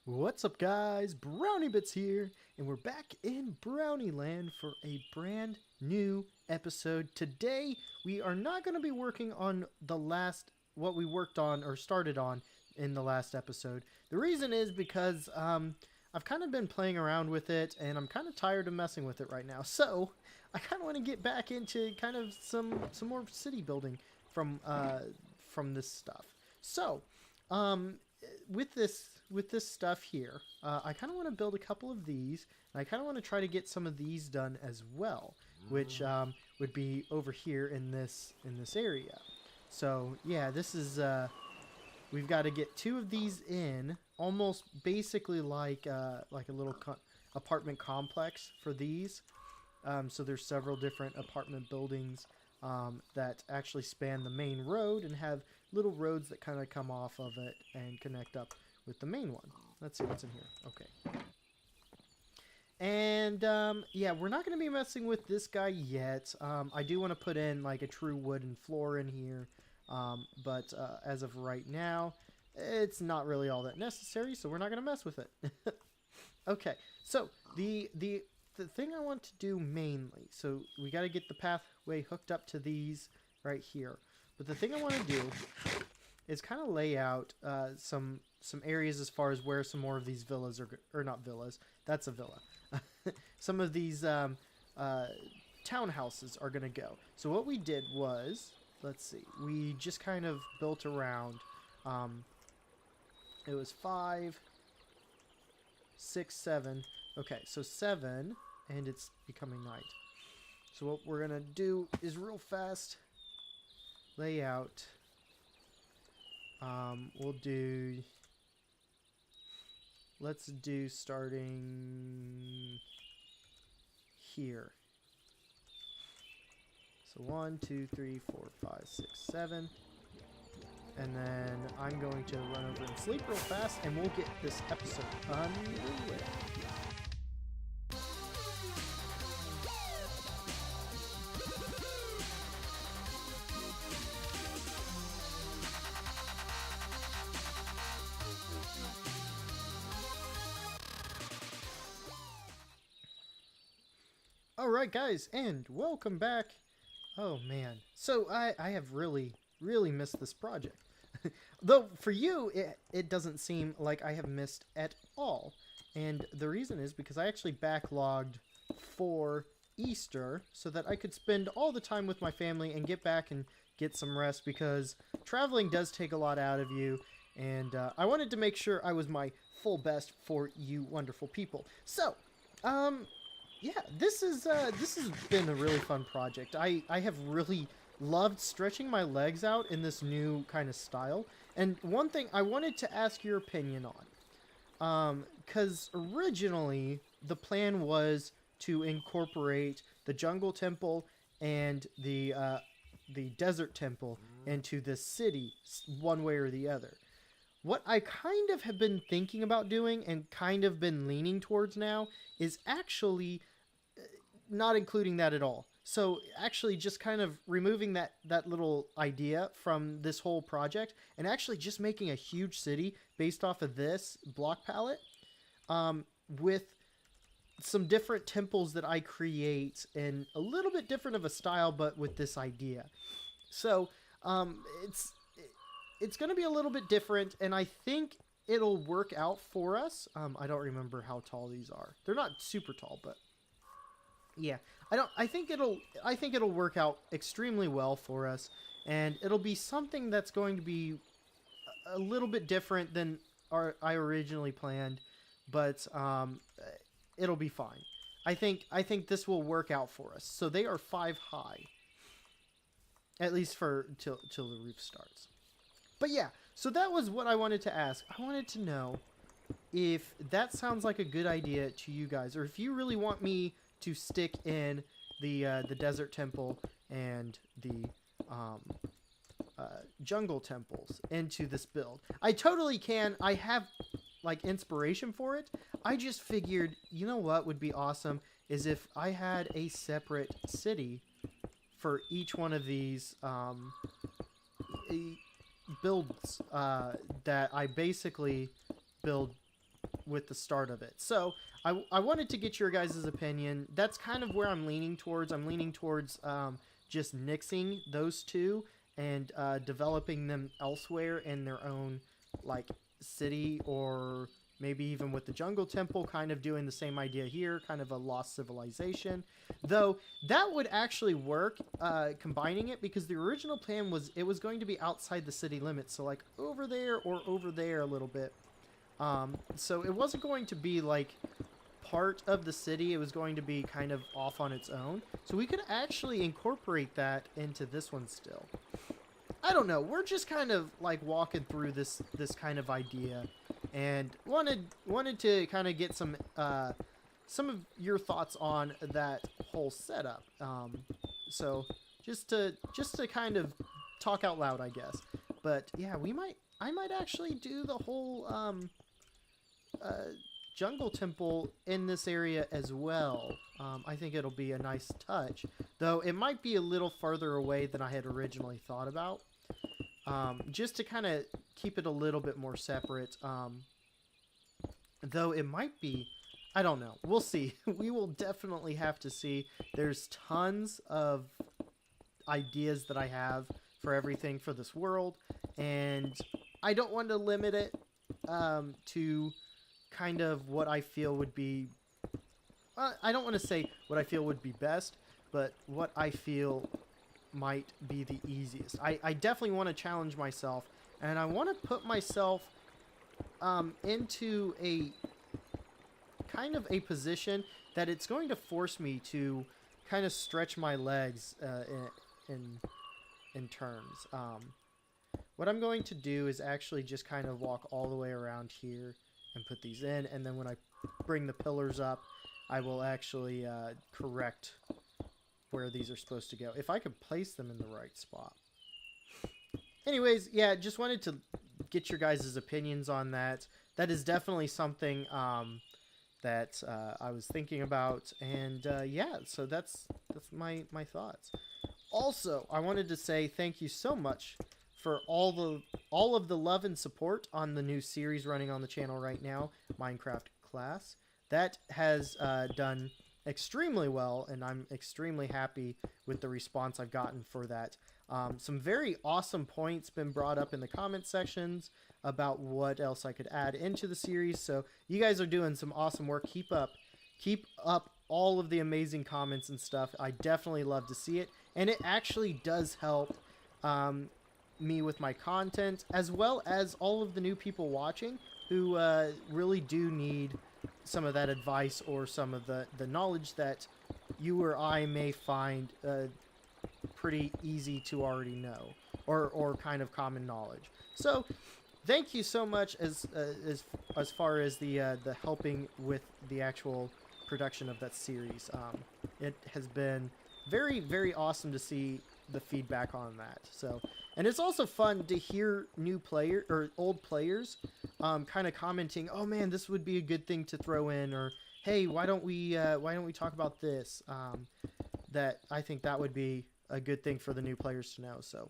What's up, guys? Brownie Bits here, and we're back in BrownieLand for a brand new episode. Today, we are not going to be working on what we worked on or started on in the last episode. The reason is because I've kind of been playing around with it, and I'm kind of tired of messing with it right now. So, I kind of want to get back into kind of some more city building from this stuff. So, with this stuff here, I kind of want to build a couple of these, and I kind of want to try to get some of these done as well, which would be over here in this area. So yeah, this is we've got to get two of these in, almost basically like a little apartment complex for these. So there's several different apartment buildings that actually span the main road and have little roads that kind of come off of it and connect up with the main one. Let's see what's in here. Okay. And yeah, we're not going to be messing with this guy yet. I do want to put in like a true wooden floor in here, but as of right now, it's not really all that necessary, so we're not going to mess with it. Okay, so the thing I want to do mainly, so we got to get the pathway hooked up to these right here. But the thing I want to do is kind of lay out some areas as far as where some more of these villas or not villas. That's a villa. Some of these townhouses are going to go. So what we did was, let's see, we just kind of built around. It was 5, 6, 7. Okay, so 7, and it's becoming night. So what we're going to do is real fast layout. Let's do starting here. So 1, 2, 3, 4, 5, 6, 7. And then I'm going to run over and sleep real fast, and we'll get this episode underway. Alright guys, and welcome back. Oh man, so I have really missed this project. Though for you, it doesn't seem like I have missed at all. And the reason is because I actually backlogged for Easter so that I could spend all the time with my family and get back and get some rest, because traveling does take a lot out of you. And I wanted to make sure I was my full best for you wonderful people. So, yeah, this has been a really fun project. I have really loved stretching my legs out in this new kind of style. And one thing I wanted to ask your opinion on, because originally the plan was to incorporate the jungle temple and the desert temple into this city one way or the other. What I kind of have been thinking about doing and kind of been leaning towards now is actually not including that at all. So actually just kind of removing that little idea from this whole project and actually just making a huge city based off of this block palette, with some different temples that I create in a little bit different of a style, but with this idea. So it's going to be a little bit different, and I think it'll work out for us. I don't remember how tall these are. They're not super tall, but yeah, I think it'll work out extremely well for us, and it'll be something that's going to be a little bit different than I originally planned, but it'll be fine. I think this will work out for us. So they are 5 high, at least for till the roof starts. But yeah, so that was what I wanted to ask. I wanted to know if that sounds like a good idea to you guys, or if you really want me to stick in the desert temple and the jungle temples into this build. I totally can. I have like inspiration for it. I just figured, you know what would be awesome is if I had a separate city for each one of these builds that I basically build with the start of it. So I wanted to get your guys' opinion. That's kind of where I'm leaning towards. I'm leaning towards just nixing those two and developing them elsewhere in their own like city, or maybe even with the jungle temple, kind of doing the same idea here, kind of a lost civilization. Though that would actually work, combining it, because the original plan was it was going to be outside the city limits, so like over there or over there a little bit. So it wasn't going to be like part of the city, it was going to be kind of off on its own. So we could actually incorporate that into this one still. I don't know, we're just kind of like walking through this kind of idea, and wanted to kind of get some of your thoughts on that whole setup. So just to kind of talk out loud, I guess. But yeah, I might actually do the whole jungle temple in this area as well. I think it'll be a nice touch, though it might be a little further away than I had originally thought about. Just to kind of keep it a little bit more separate. Though it might be, I don't know. We'll see. We will definitely have to see. There's tons of ideas that I have for everything for this world, and I don't want to limit it to kind of what I feel would be... I don't want to say what I feel would be best, but what I feel might be the easiest. I definitely want to challenge myself, and I want to put myself into a kind of a position that it's going to force me to kind of stretch my legs in terms. What I'm going to do is actually just kind of walk all the way around here and put these in, and then when I bring the pillars up, I will actually correct where these are supposed to go, if I could place them in the right spot. Anyways, yeah, just wanted to get your guys' opinions on that. That is definitely something that I was thinking about, and yeah, so that's my thoughts. Also, I wanted to say thank you so much for all of the love and support on the new series running on the channel right now, Minecraft Class. That has done extremely well, and I'm extremely happy with the response I've gotten for that. Some very awesome points been brought up in the comment sections about what else I could add into the series, so you guys are doing some awesome work. Keep up all of the amazing comments and stuff. I definitely love to see it, and it actually does help me with my content, as well as all of the new people watching who really do need some of that advice or some of the knowledge that you or I may find pretty easy to already know, or kind of common knowledge. So thank you so much as far as the helping with the actual production of that series. It has been very, very awesome to see the feedback on that. So, and it's also fun to hear new player or old players kind of commenting, "Oh man, this would be a good thing to throw in," or "Hey, why don't we talk about this?" That I think that would be a good thing for the new players to know. So,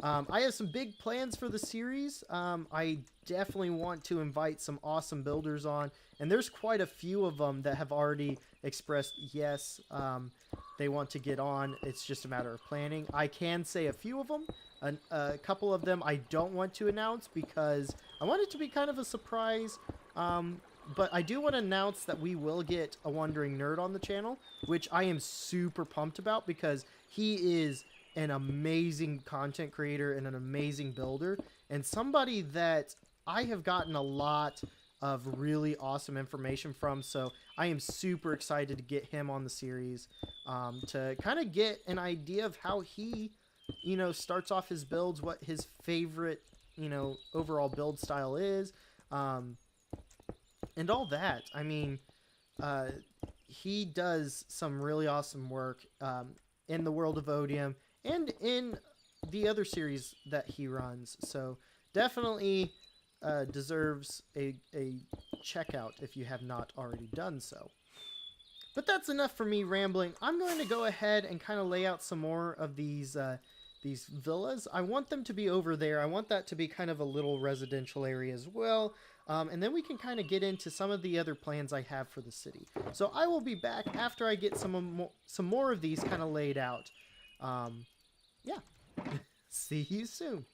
I have some big plans for the series. I definitely want to invite some awesome builders on, and there's quite a few of them that have already expressed yes, they want to get on. It's just a matter of planning. I can say a few of them. A couple of them I don't want to announce because I want it to be kind of a surprise. But I do want to announce that we will get a Wandering Nerd on the channel, which I am super pumped about because he is an amazing content creator and an amazing builder, and somebody that I have gotten a lot of really awesome information from. So I am super excited to get him on the series, to kind of get an idea of how he, starts off his builds, what his favorite, overall build style is, and all that. I mean, he does some really awesome work in the world of Odium and in the other series that he runs. So definitely deserves a checkout if you have not already done so. But that's enough for me rambling. I'm going to go ahead and kind of lay out some more of these these villas. I want them to be over there. I want that to be kind of a little residential area as well. And then we can kind of get into some of the other plans I have for the city. So I will be back after I get some more of these kind of laid out. Yeah. See you soon.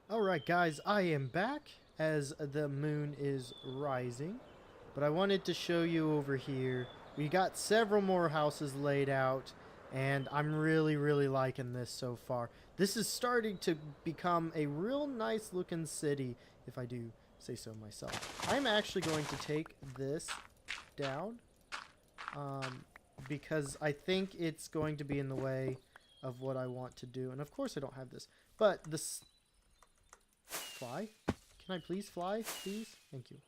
Alright guys, I am back as the moon is rising. But I wanted to show you over here. We got several more houses laid out. And I'm really, really liking this so far. This is starting to become a real nice looking city, if I do say so myself. I'm actually going to take this down. Because I think it's going to be in the way of what I want to do. And of course I don't have this. But this... Fly? Can I please fly? Please? Thank you.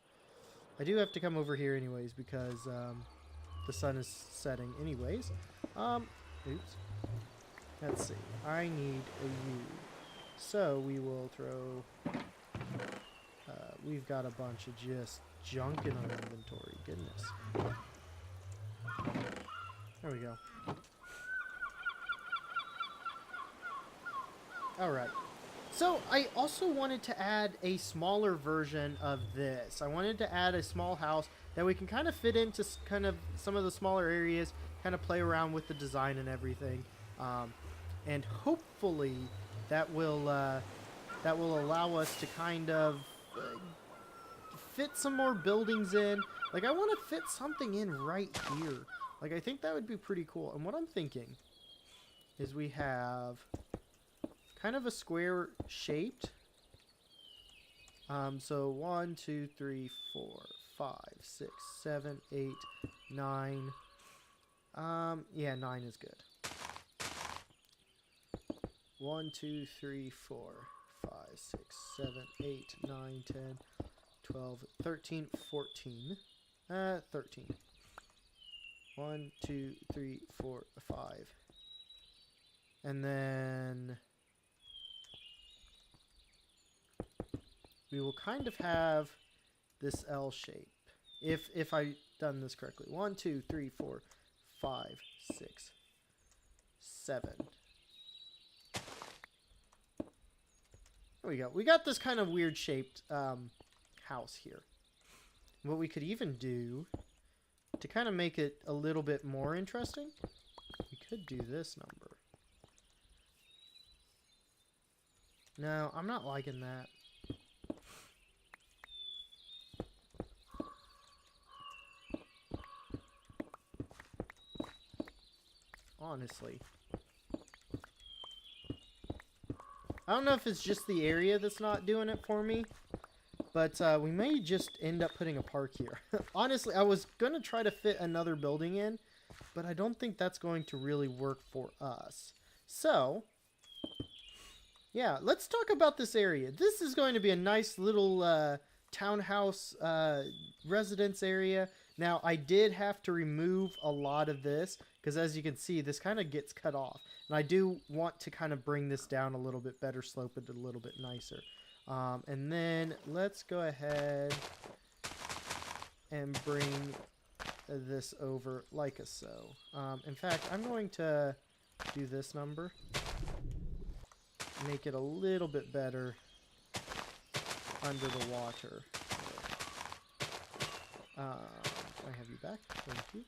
I do have to come over here anyways because the sun is setting anyways. Oops. Let's see. I need a U. So we will throw... we've got a bunch of just junk in our inventory. Goodness. There we go. Alright. So, I also wanted to add a smaller version of this. I wanted to add a small house that we can kind of fit into kind of some of the smaller areas, kind of play around with the design and everything. And hopefully that will allow us to kind of fit some more buildings in. Like, I want to fit something in right here. Like, I think that would be pretty cool. And what I'm thinking is we have kind of a square shaped. So 1, 2, 3, 4, 5, 6, 7, 8, 9. Yeah, 9 is good. 1, 2, 3, 4, 5, 6, 7, 8, 9, 10, 12, 13, 14. 13. 1, 2, 3, 4, 5. And then we will kind of have this L shape. If I done this correctly. 1, 2, 3, 4, 5, 6, 7. There we go. We got this kind of weird shaped house here. What we could even do to kind of make it a little bit more interesting, we could do this number. No, I'm not liking that. Honestly. I don't know if it's just the area that's not doing it for me, but we may just end up putting a park here. Honestly, I was going to try to fit another building in, but I don't think that's going to really work for us. So, yeah, let's talk about this area. This is going to be a nice little townhouse residence area. Now, I did have to remove a lot of this because, as you can see, this kind of gets cut off. And I do want to kind of bring this down a little bit better, slope it a little bit nicer. And then let's go ahead and bring this over like so. In fact, I'm going to do this number. Make it a little bit better under the water. Can I have you back? Thank you.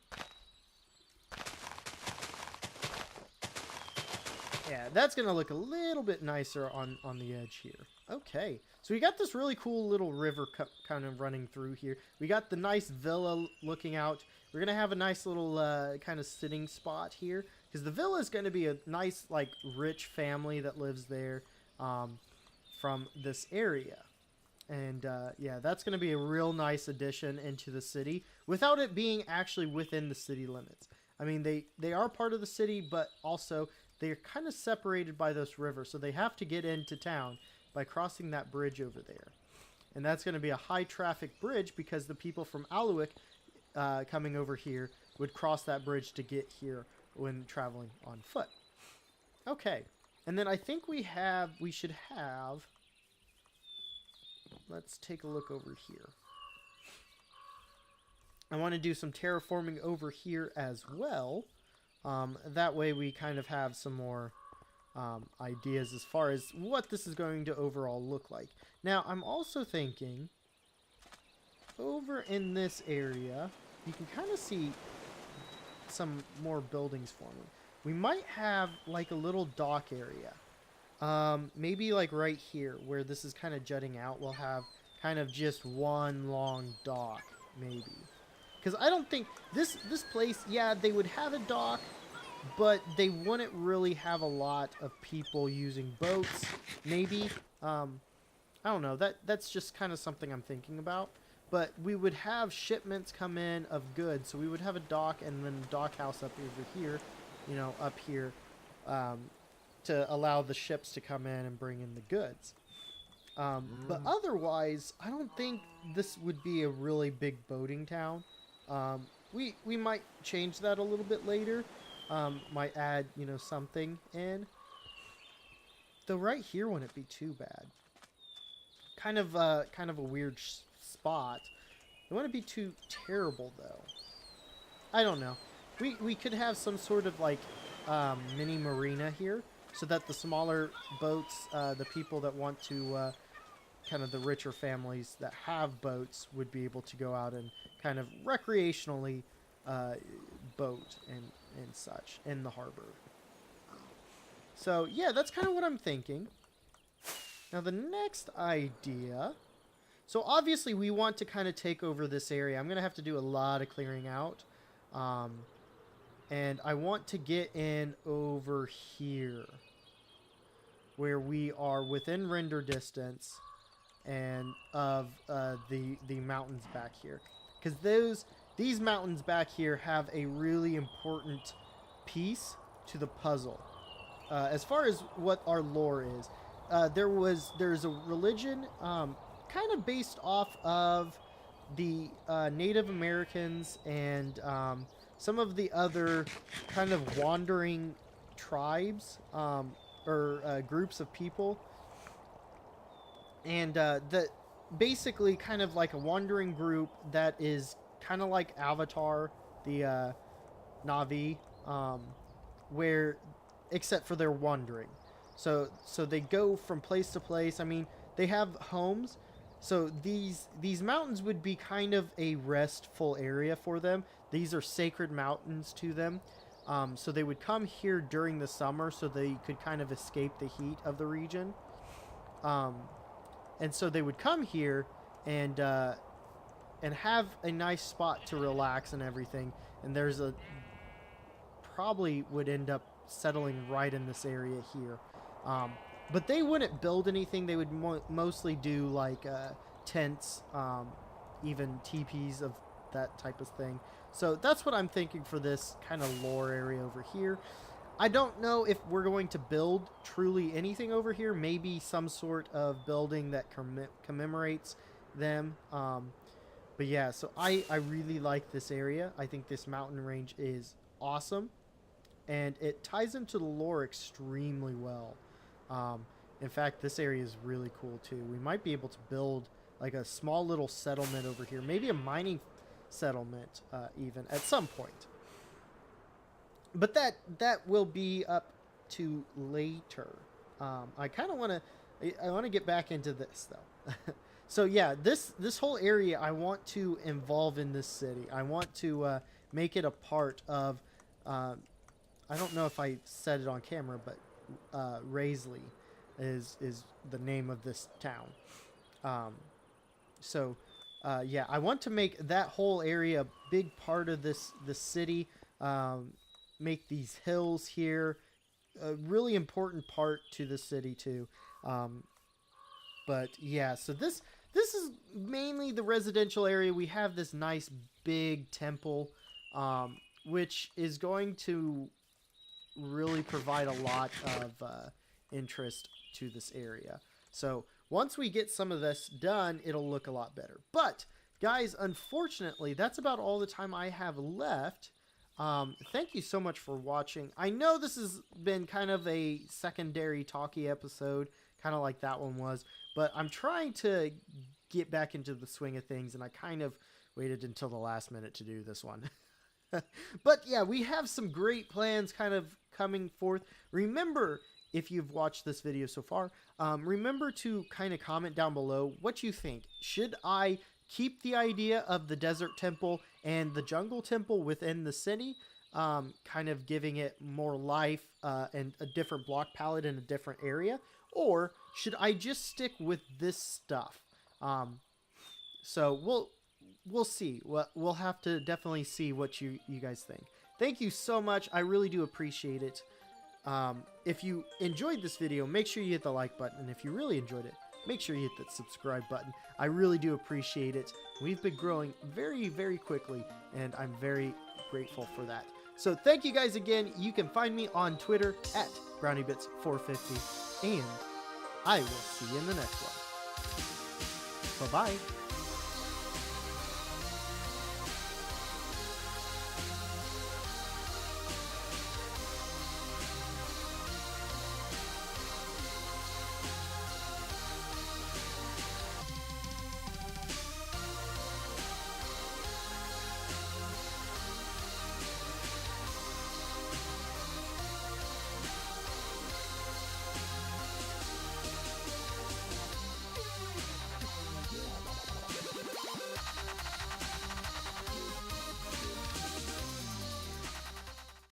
Yeah, that's going to look a little bit nicer on the edge here. Okay, so we got this really cool little river kind of running through here. We got the nice villa looking out. We're going to have a nice little kind of sitting spot here. Because the villa is going to be a nice, like, rich family that lives there from this area. And, yeah, that's going to be a real nice addition into the city without it being actually within the city limits. I mean, they are part of the city, but also they're kind of separated by this river. So they have to get into town by crossing that bridge over there. And that's going to be a high-traffic bridge because the people from Aluik coming over here would cross that bridge to get here when traveling on foot. Okay. And then I think we should have... Let's take a look over here. I want to do some terraforming over here as well. That way we kind of have some more ideas as far as what this is going to overall look like. Now, I'm also thinking over in this area, you can kind of see some more buildings forming. We might have like a little dock area. Maybe like right here where this is kind of jutting out, we'll have kind of just one long dock, maybe. Because I don't think this place, yeah, they would have a dock, but they wouldn't really have a lot of people using boats. Maybe, I don't know. That's just kind of something I'm thinking about. But we would have shipments come in of goods, so we would have a dock and then a dock house up over here, you know, up here, to allow the ships to come in and bring in the goods. But otherwise, I don't think this would be a really big boating town. We might change that a little bit later. Might add, you know, something in. Though right here wouldn't be too bad. Kind of a weird spot. It wouldn't be too terrible though. I don't know. We could have some sort of like mini marina here, so that the smaller boats, the people that want to, kind of the richer families that have boats would be able to go out and kind of recreationally boat and such in the harbor. So yeah, that's kind of what I'm thinking. Now the next idea, so obviously we want to kind of take over this area. I'm going to have to do a lot of clearing out. And I want to get in over here where we are within render distance and of the mountains back here. Because these mountains back here have a really important piece to the puzzle. As far as what our lore is, there's a religion kind of based off of the Native Americans and some of the other kind of wandering tribes or groups of people, and that basically kind of like a wandering group that is kind of like Avatar, the Na'vi, where except for their wandering. So they go from place to place. I mean, they have homes. So these mountains would be kind of a restful area for them. These are sacred mountains to them. So they would come here during the summer so they could kind of escape the heat of the region. And so they would come here and have a nice spot to relax and everything. And there's probably would end up settling right in this area here. But they wouldn't build anything. They would mostly do like tents, even teepees of that type of thing. So that's what I'm thinking for this kind of lore area over here. I don't know if we're going to build truly anything over here. Maybe some sort of building that commemorates them. But yeah, so I really like this area. I think this mountain range is awesome. And it ties into the lore extremely well. In fact, this area is really cool too. We might be able to build like a small little settlement over here. Maybe a mining settlement even at some point. But that will be up to later. I kind of want to get back into this though. So yeah, this whole area I want to involve in this city. I want to make it a part of. I don't know if I said it on camera, but Raisley is the name of this town. Yeah, I want to make that whole area a big part of this city. Make these hills here a really important part to the city too. But yeah, so this is mainly the residential area. We have this nice big temple, which is going to really provide a lot of interest to this area. So once we get some of this done, it'll look a lot better. But guys, unfortunately, that's about all the time I have left. Thank you so much for watching. I know this has been kind of a secondary talky episode, kind of like that one was, but I'm trying to get back into the swing of things, and I kind of waited until the last minute to do this one. But yeah, we have some great plans kind of coming forth. Remember, if you've watched this video so far, remember to kind of comment down below what you think. Should I keep the idea of the desert temple and the jungle temple within the city, kind of giving it more life and a different block palette in a different area? Or should I just stick with this stuff? So we'll see. We'll have to definitely see what you guys think. Thank you so much. I really do appreciate it. If you enjoyed this video, make sure you hit the like button. And if you really enjoyed it, make sure you hit that subscribe button. I really do appreciate it. We've been growing very, very quickly, and I'm very grateful for that. So thank you guys again. You can find me on Twitter at BrownieBits450, and I will see you in the next one. Bye-bye.